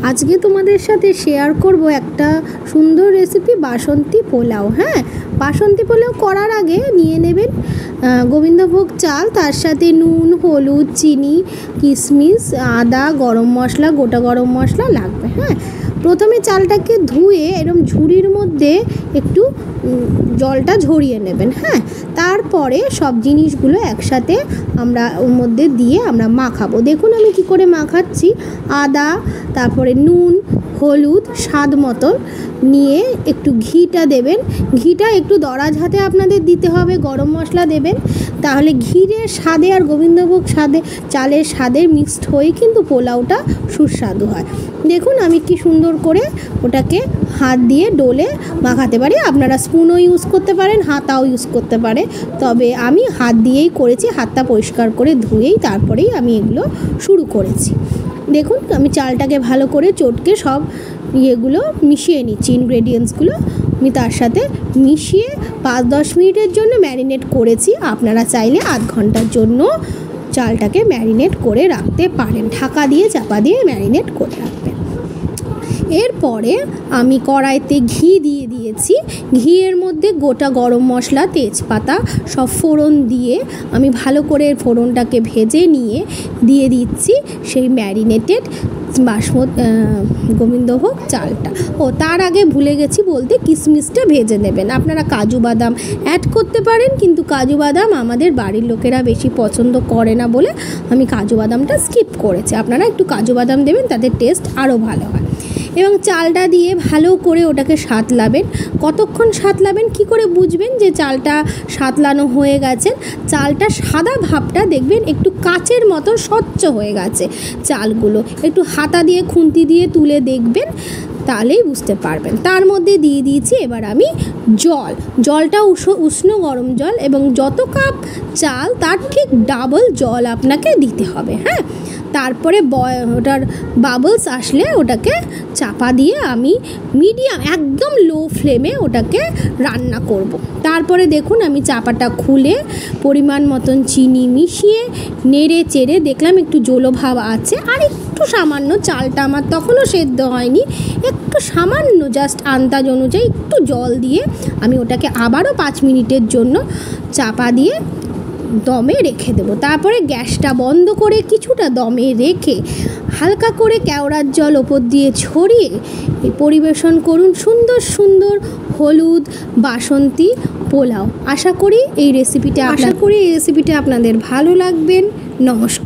আজকে তোমাদের সাথে শেয়ার করব একটা সুন্দর রেসিপি বাসন্তী পোলাও। হ্যাঁ, বাসন্তী পোলাও করার আগে নিয়ে নেবেন গোবিন্দভোগ চাল, তার সাথে নুন, হলুদ, চিনি, কিশমিশ, আদা, গরম মশলা, গোটা গরম মশলা লাগবে। হ্যাঁ, প্রথমে চালটাকে ধুয়ে এরকম ঝুড়ির মধ্যে একটু জলটা ঝরিয়ে নেবেন। হ্যাঁ, তারপরে সব জিনিসগুলো একসাথে আমরা ওর মধ্যে দিয়ে আমরা মাখাবো। দেখুন আমি কি করে মাখাচ্ছি। আদা, তারপরে নুন, হলুদ, স্বাদ মতন নিয়ে একটু ঘিটা দেবেন। ঘিটা একটু দরাজ হাতে আপনাদের দিতে হবে। গরম মশলা দেবেন, তাহলে ঘিরের স্বাদে আর গোবিন্দভোগ স্বাদে চালের স্বাদে মিক্সড হয়ে কিন্তু পোলাওটা সুস্বাদু হয়। দেখুন আমি কি সুন্দর করে ওটাকে হাত দিয়ে ডোলে মাখাতে পারি। আপনারা স্পুনও ইউজ করতে পারেন, হাতাও ইউজ করতে পারে, তবে আমি হাত দিয়েই করেছি। হাতটা পরিষ্কার করে ধুয়েই তারপরেই আমি এগুলো শুরু করেছি। দেখুন আমি চালটাকে ভালো করে চটকে সব ইয়েগুলো মিশিয়ে নিচ্ছি, ইনগ্রেডিয়েন্টসগুলো আমি তার সাথে মিশিয়ে 5-10 মিনিটের জন্য ম্যারিনেট করেছি। আপনারা চাইলে আধ ঘন্টার জন্য চালটাকে ম্যারিনেট করে রাখতে পারেন। ঢাকা দিয়ে চাপা দিয়ে ম্যারিনেট করে রাখবেন। এরপরে আমি কড়াইতে ঘি দিয়ে দিয়েছি। ঘিয়ের মধ্যে গোটা গরম মশলা, তেজপাতা সব ফোড়ন দিয়ে আমি ভালো করে ফোড়নটাকে ভেজে নিয়ে দিয়ে দিচ্ছি সেই ম্যারিনেটেড গোবিন্দভোগ চালটা। তার আগে ভুলে গেছি বলতে, কিশমিশটা ভেজে নেবেন। আপনারা কাজু বাদাম অ্যাড করতে পারেন, কিন্তু কাজু বাদাম আমাদের বাড়ির লোকেরা বেশি পছন্দ করে না বলে আমি কাজু বাদামটা স্কিপ করেছি। আপনারা একটু কাজু বাদাম দেবেন, তাদের টেস্ট আরও ভালো হয়। এবং চালটা দিয়ে ভালো করে ওটাকে সাঁতলাবেন। কতক্ষণ সাঁতলাবেন, কি করে বুঝবেন যে চালটা সাঁতলানো হয়ে গেছে? চালটা সাদা ভাবটা দেখবেন একটু কাচের মতো স্বচ্ছ হয়ে গেছে চালগুলো। একটু হাতা দিয়ে খুন্তি দিয়ে তুলে দেখবেন, তাহলেই বুঝতে পারবেন। তার মধ্যে দিয়ে দিয়েছি এবার আমি জলটা উষ্ণ গরম জল, এবং যত কাপ চাল তার ঠিক ডাবল জল আপনাকে দিতে হবে। হ্যাঁ, তারপরে ওটার বাবলস আসলে ওটাকে চাপা দিয়ে আমি মিডিয়াম একদম লো ফ্লেমে ওটাকে রান্না করব। তারপরে দেখুন আমি চাপাটা খুলে পরিমাণ মতন চিনি মিশিয়ে নেড়ে চেড়ে দেখলাম একটু জলভাব আছে, আর একটু সামান্য, চালটা আমার তখনও সেদ্ধ হয়নি, একটু সামান্য জাস্ট আন্দাজ অনুযায়ী একটু জল দিয়ে আমি ওটাকে আবারও 5 মিনিটের জন্য চাপা দিয়ে দমে রেখে দেবো। তারপরে গ্যাসটা বন্ধ করে কিছুটা দমে রেখে হালকা করে কেওড়ার জল ওপর দিয়ে ছড়িয়ে পরিবেশন করুন সুন্দর সুন্দর হলুদ বাসন্তী পোলাও। আশা করি এই রেসিপিটা আপনাদের ভালো লাগবেন। নমস্কার।